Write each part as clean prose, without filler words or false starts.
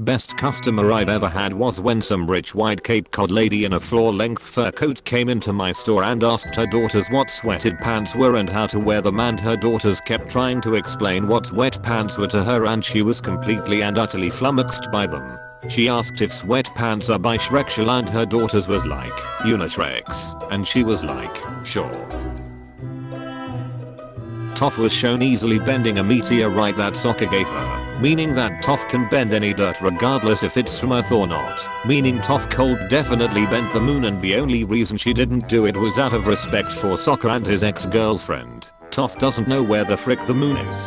Best customer I've ever had was when some rich white Cape Cod lady in a floor-length fur coat came into my store and asked her daughters what sweated pants were and how to wear them, and her daughters kept trying to explain what sweat pants were to her and she was completely and utterly flummoxed by them. She asked if sweatpants are bisexual and her daughters was like, Unitrex, and she was like, sure. Toph was shown easily bending a meteorite that soccer gave her, meaning that Toph can bend any dirt regardless if it's from Earth or not, meaning Toph cold definitely bent the moon, and the only reason she didn't do it was out of respect for soccer and his ex-girlfriend. Toph doesn't know where the frick the moon is.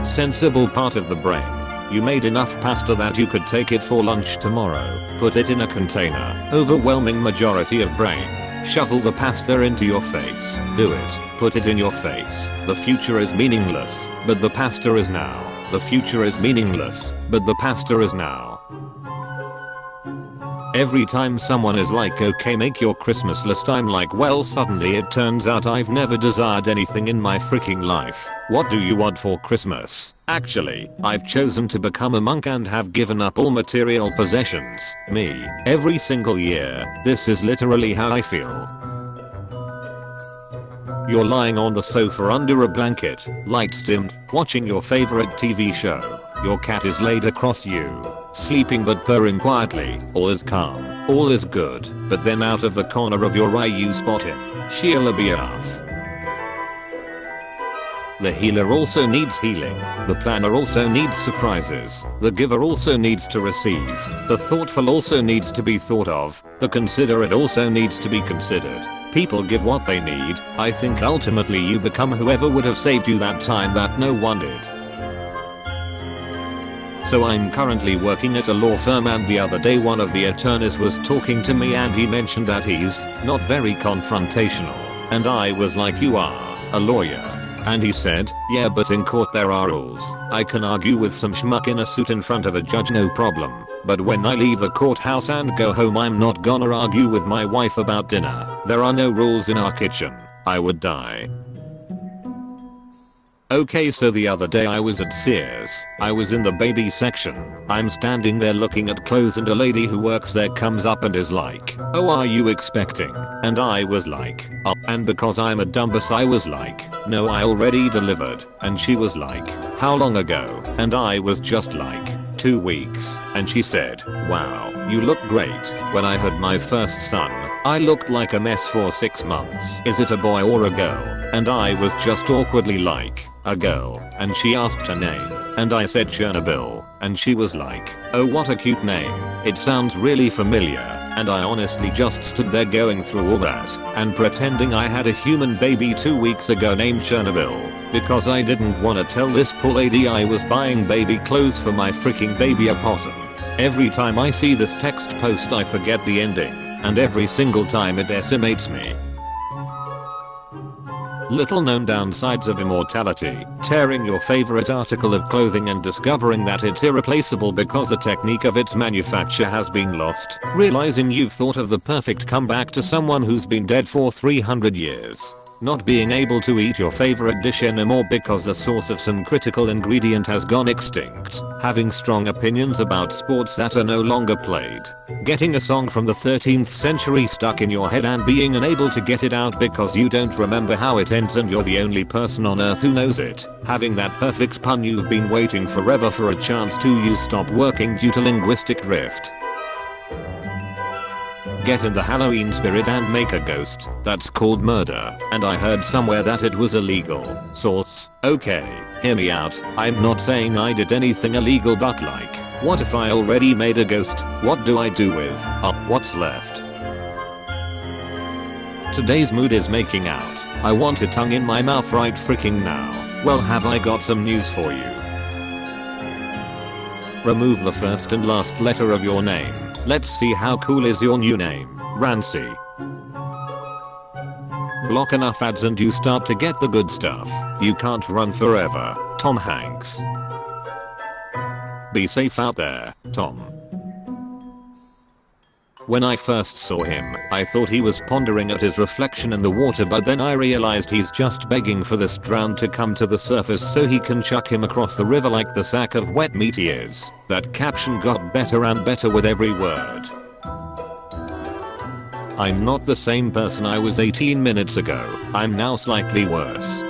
Sensible part of the brain. You made enough pasta that you could take it for lunch tomorrow. Put it in a container. Overwhelming majority of brain. Shovel the pasta into your face. Do it. Put it in your face. The future is meaningless, but the pasta is now. The future is meaningless, but the pasta is now. Every time someone is like, okay, make your Christmas list, I'm like, well, suddenly it turns out I've never desired anything in my freaking life. What do you want for Christmas? Actually, I've chosen to become a monk and have given up all material possessions. Me. Every single year. This is literally how I feel. You're lying on the sofa under a blanket, lights dimmed, watching your favorite TV show. Your cat is laid across you, sleeping but purring quietly. All is calm, all is good, but then out of the corner of your eye you spot him. Sheila Biaf. The healer also needs healing. The planner also needs surprises. The giver also needs to receive. The thoughtful also needs to be thought of. The considerate also needs to be considered. People give what they need. I think ultimately you become whoever would have saved you that time that no one did. So I'm currently working at a law firm, and the other day one of the attorneys was talking to me and he mentioned that he's not very confrontational. And I was like, you are a lawyer. And he said, yeah, but in court there are rules. I can argue with some schmuck in a suit in front of a judge, no problem. But when I leave the courthouse and go home, I'm not gonna argue with my wife about dinner. There are no rules in our kitchen. I would die. Okay, so the other day I was at Sears. I was in the baby section. I'm standing there looking at clothes and a lady who works there comes up and is like, oh, are you expecting? And I was like, oh. And because I'm a dumbass I was like, no, I already delivered. And she was like, how long ago? And I was just like, 2 weeks. And she said, wow, you look great. When I had my first son, I looked like a mess for 6 months. Is it a boy or a girl? And I was just awkwardly like, a girl. And she asked her name. And I said Chernobyl. And she was like, oh, what a cute name. It sounds really familiar. And I honestly just stood there going through all that and pretending I had a human baby 2 weeks ago named Chernobyl. Because I didn't want to tell this poor lady I was buying baby clothes for my freaking baby opossum. Every time I see this text post I forget the ending. And every single time it decimates me. Little known downsides of immortality: tearing your favorite article of clothing and discovering that it's irreplaceable because the technique of its manufacture has been lost. Realizing you've thought of the perfect comeback to someone who's been dead for 300 years. Not being able to eat your favorite dish anymore because the source of some critical ingredient has gone extinct. Having strong opinions about sports that are no longer played. Getting a song from the 13th century stuck in your head and being unable to get it out because you don't remember how it ends and you're the only person on earth who knows it. Having that perfect pun you've been waiting forever for a chance to use stop working due to linguistic drift. Get in the Halloween spirit and make a ghost. That's called murder. And I heard somewhere that it was illegal. Source: okay, hear me out. I'm not saying I did anything illegal, but like, what if I already made a ghost? What do I do with what's left? Today's mood is making out. I want a tongue in my mouth right freaking now. Well, have I got some news for you. Remove the first and last letter of your name. Let's see how cool is your new name. Rancy. Block enough ads and you start to get the good stuff. You can't run forever. Tom Hanks. Be safe out there, Tom. When I first saw him, I thought he was pondering at his reflection in the water, but then I realized he's just begging for this drowned to come to the surface so he can chuck him across the river like the sack of wet meat he is. That caption got better and better with every word. I'm not the same person I was 18 minutes ago. I'm now slightly worse.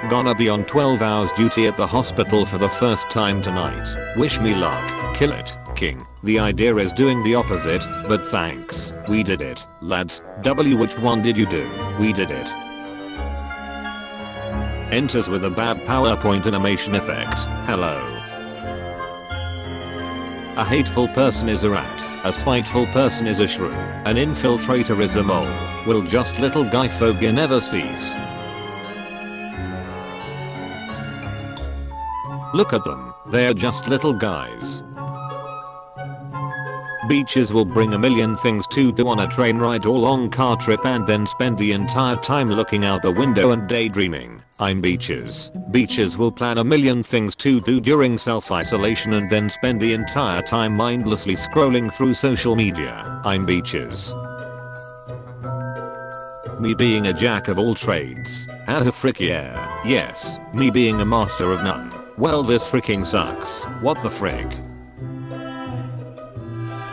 Gonna be on 12 hours duty at the hospital for the first time tonight. Wish me luck. Kill it, King. The idea is doing the opposite, but thanks. We did it, lads. Which one did you do? We did it. Enters with a bad PowerPoint animation effect. Hello. A hateful person is a rat. A spiteful person is a shrew. An infiltrator is a mole. Will just little guy phobia never cease? Look at them. They're just little guys. Beaches will bring a million things to do on a train ride or long car trip and then spend the entire time looking out the window and daydreaming. I'm Beaches. Beaches will plan a million things to do during self-isolation and then spend the entire time mindlessly scrolling through social media. I'm Beaches. Me being a jack of all trades. Ah frick yeah. Yes, me being a master of none. Well, this freaking sucks. What the frick?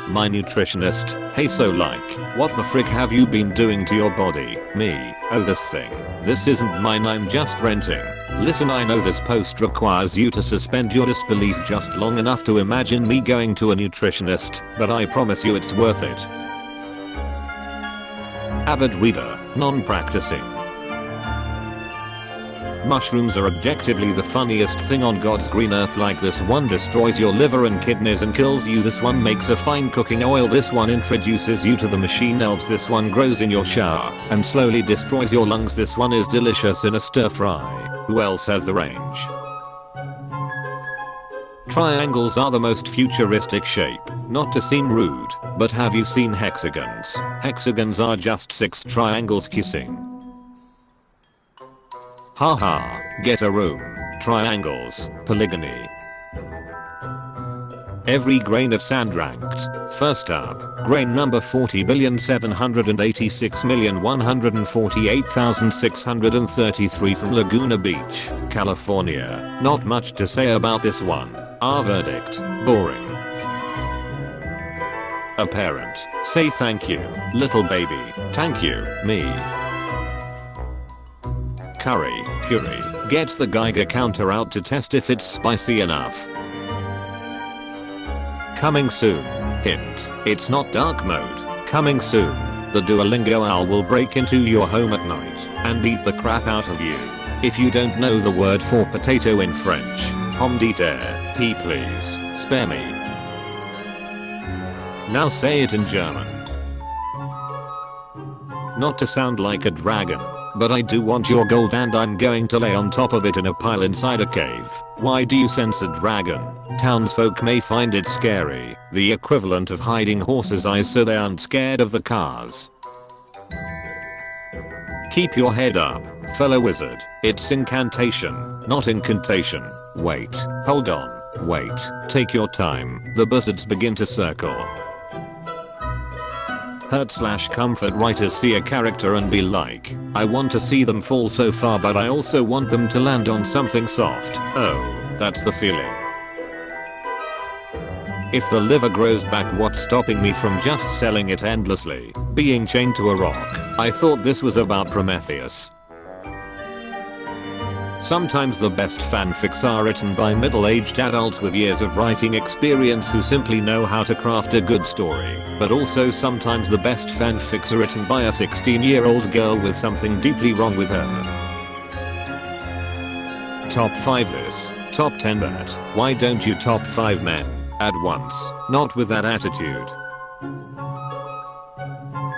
My nutritionist, hey so like, what the frick have you been doing to your body? Me, oh this thing. This isn't mine, I'm just renting. Listen, I know this post requires you to suspend your disbelief just long enough to imagine me going to a nutritionist, but I promise you it's worth it. Avid reader, non-practicing. Mushrooms are objectively the funniest thing on God's green earth. Like this one destroys your liver and kidneys and kills you. This one makes a fine cooking oil. This one introduces you to the machine elves. This one grows in your shower and slowly destroys your lungs. This one is delicious in a stir fry. Who else has the range? Triangles are the most futuristic shape. Not to seem rude, but have you seen hexagons? Hexagons are just 6 triangles kissing. Haha, get a room. Triangles, polygyny. Every grain of sand ranked. First up, grain number 40,786,148,633 from Laguna Beach, California. Not much to say about this one. Our verdict, boring. A parent, say thank you, little baby, thank you, me. Curry gets the Geiger counter out to test if it's spicy enough. Coming soon. Hint, it's not dark mode. Coming soon. The Duolingo owl will break into your home at night and beat the crap out of you. If you don't know the word for potato in French, pomme de terre, please, spare me. Now say it in German. Not to sound like a dragon, but I do want your gold and I'm going to lay on top of it in a pile inside a cave. Why do you sense a dragon? Townsfolk may find it scary, the equivalent of hiding horses' eyes so they aren't scared of the cars. Keep your head up, fellow wizard. It's incantation, not incantation. Wait, hold on, wait, take your time. The buzzards begin to circle. Hurt/comfort writers see a character and be like, I want to see them fall so far but I also want them to land on something soft. Oh, that's the feeling. If the liver grows back, what's stopping me from just selling it endlessly? Being chained to a rock. I thought this was about Prometheus. Sometimes the best fanfics are written by middle-aged adults with years of writing experience who simply know how to craft a good story. But also sometimes the best fanfics are written by a 16-year-old girl with something deeply wrong with her. Top 5 this, top 10 that. Why don't you top 5 men at once? Not with that attitude.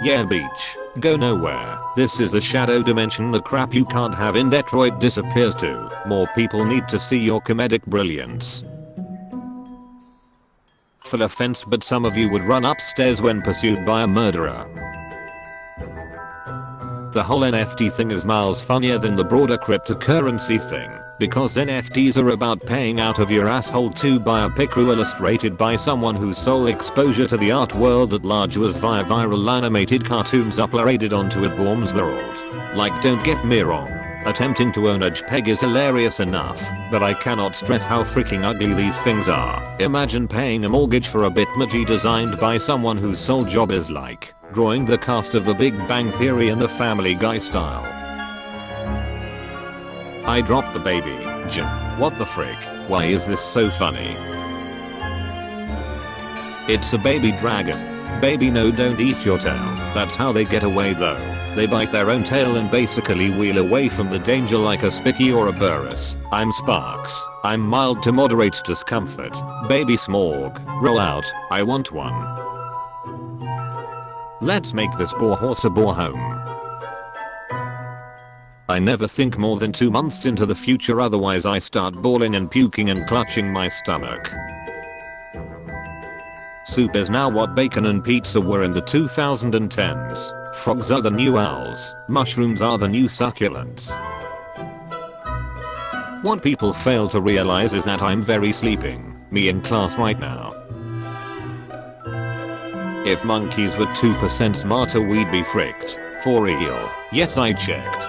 Yeah, beach. Go nowhere. This is the shadow dimension. The crap you can't have in Detroit disappears too. More people need to see your comedic brilliance. Full offense, but some of you would run upstairs when pursued by a murderer. The whole NFT thing is miles funnier than the broader cryptocurrency thing, because NFTs are about paying out of your asshole to buy a picture illustrated by someone whose sole exposure to the art world at large was via viral animated cartoons uploaded onto a Boom's world. Like, don't get me wrong, attempting to own a JPEG is hilarious enough, but I cannot stress how freaking ugly these things are. Imagine paying a mortgage for a Bitmoji designed by someone whose sole job is like drawing the cast of The Big Bang Theory in the Family Guy style. I dropped the baby. Jim. What the frick? Why is this so funny? It's a baby dragon. Baby, no, don't eat your tail. That's how they get away though. They bite their own tail and basically wheel away from the danger like a Spiky or a Burris. I'm Sparks. I'm mild to moderate discomfort. Baby Smorg. Roll out. I want one. Let's make this boar horse a boar home. I never think more than 2 months into the future, otherwise I start bawling and puking and clutching my stomach. Soup is now what bacon and pizza were in the 2010s. Frogs are the new owls. Mushrooms are the new succulents. What people fail to realize is that I'm very sleeping. Me in class right now. If monkeys were 2% smarter, we'd be fricked. For real. Yes, I checked.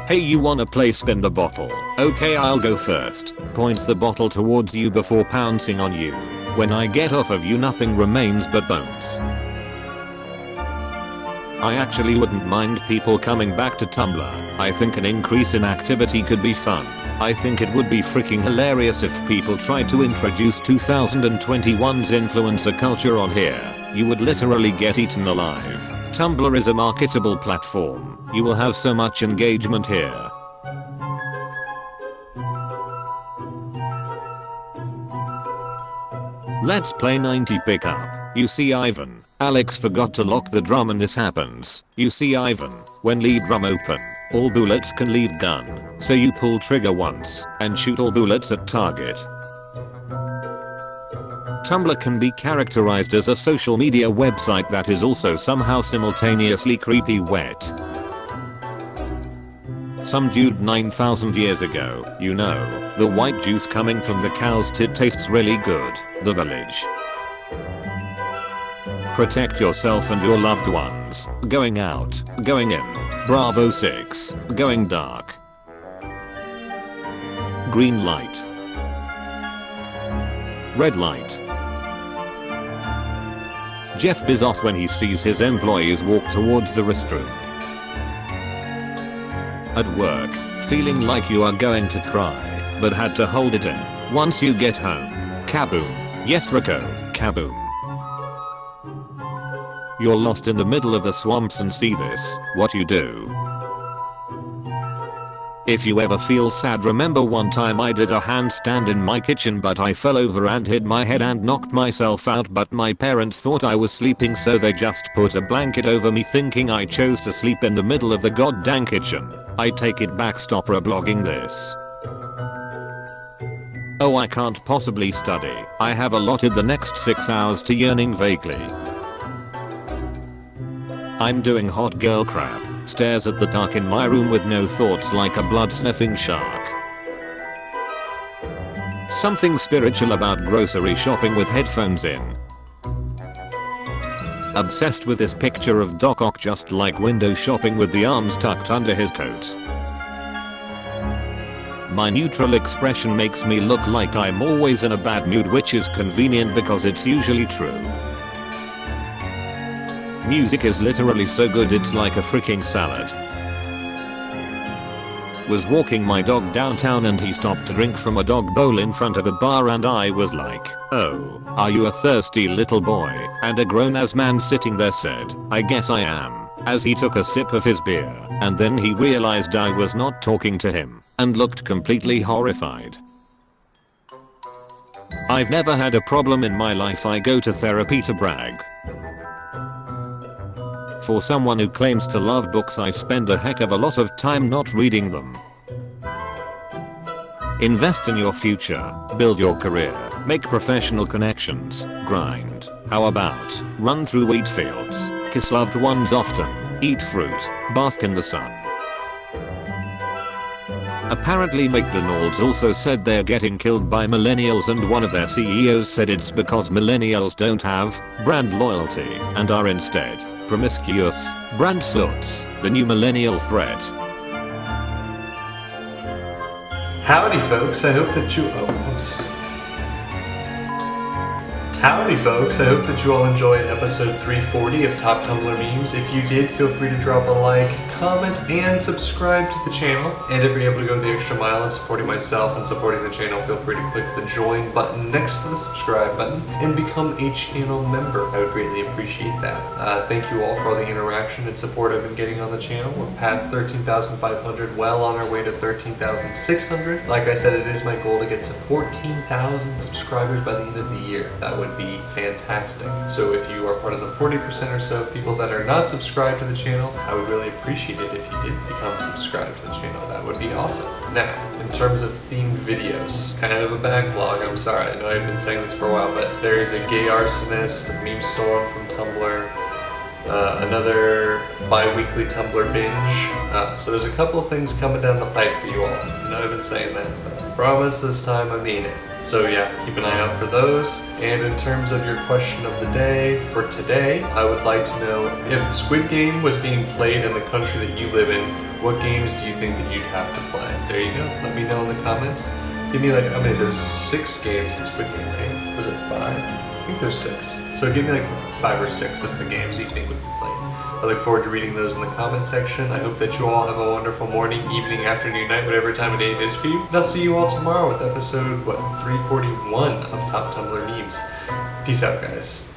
Hey, you wanna play spin the bottle? Okay, I'll go first. Points the bottle towards you before pouncing on you. When I get off of you, nothing remains but bones. I actually wouldn't mind people coming back to Tumblr. I think an increase in activity could be fun. I think it would be freaking hilarious if people tried to introduce 2021's influencer culture on here. You would literally get eaten alive. Tumblr is a marketable platform. You will have so much engagement here. Let's play 90 pickup. You see Ivan. Alex forgot to lock the drum and this happens. You see Ivan. When lead drum open, all bullets can lead gun. So you pull trigger once and shoot all bullets at target. Tumblr can be characterized as a social media website that is also somehow simultaneously creepy wet. Some dude 9,000 years ago, you know, the white juice coming from the cow's tit tastes really good. The Village. Protect yourself and your loved ones. Going out. Going in. Bravo 6. Going dark. Green light. Red light. Jeff Bezos when he sees his employees walk towards the restroom. At work, feeling like you are going to cry, but had to hold it in. Once you get home. Kaboom. Yes, Rico. Kaboom. You're lost in the middle of the swamps and see this. What you do. If you ever feel sad, remember one time I did a handstand in my kitchen, but I fell over and hit my head and knocked myself out, but my parents thought I was sleeping, so they just put a blanket over me thinking I chose to sleep in the middle of the goddamn kitchen. I take it back, stop reblogging this. Oh, I can't possibly study. I have allotted the next 6 hours to yearning vaguely. I'm doing hot girl crap. Stares at the dark in my room with no thoughts like a blood sniffing shark. Something spiritual about grocery shopping with headphones in. Obsessed with this picture of Doc Ock just like window shopping with the arms tucked under his coat. My neutral expression makes me look like I'm always in a bad mood, which is convenient because it's usually true. Music is literally so good it's like a freaking salad. Was walking my dog downtown and he stopped to drink from a dog bowl in front of a bar, and I was like, oh, are you a thirsty little boy? And a grown-ass man sitting there said, I guess I am, as he took a sip of his beer, and then he realized I was not talking to him, and looked completely horrified. I've never had a problem in my life. I go to therapy to brag. For someone who claims to love books, I spend a heck of a lot of time not reading them. Invest in your future, build your career, make professional connections, grind. How about run through wheat fields? Kiss loved ones often. Eat fruit. Bask in the sun. Apparently McDonald's also said they're getting killed by millennials, and one of their CEOs said it's because millennials don't have brand loyalty and are instead promiscuous brand sluts. The new millennial threat. Howdy folks, I hope that you Howdy folks, I hope that you all enjoyed episode 340 of Top Tumblr Memes. If you did, feel free to drop a like, comment, and subscribe to the channel. And if you're able to go the extra mile in supporting myself and supporting the channel, feel free to click the join button next to the subscribe button and become a channel member. I would greatly appreciate that. Thank you all for all the interaction and support I've been getting on the channel. We're past 13,500, well on our way to 13,600. Like I said, it is my goal to get to 14,000 subscribers by the end of the year. That would be fantastic. So if you are part of the 40% or so of people that are not subscribed to the channel, I would really appreciate it if you did become subscribed to the channel. That would be awesome. Now, in terms of themed videos, kind of a backlog, I'm sorry, I know I've been saying this for a while, but there is a gay arsonist, a meme stolen from Tumblr, another bi-weekly Tumblr binge. So there's a couple of things coming down the pipe for you all. I know I've been saying that, but I promise this time I mean it. So yeah, keep an eye out for those. And in terms of your question of the day, for today, I would like to know if Squid Game was being played in the country that you live in, what games do you think that you'd have to play? There you go. Let me know in the comments. Give me like, how many? There's 6 games in Squid Game, right? Was it 5? I think there's 6. So give me like 5 or 6 of the games you think would be played. I look forward to reading those in the comment section. I hope that you all have a wonderful morning, evening, afternoon, night, whatever time of day it is for you. And I'll see you all tomorrow with episode, 341 of Top Tumblr Memes. Peace out, guys.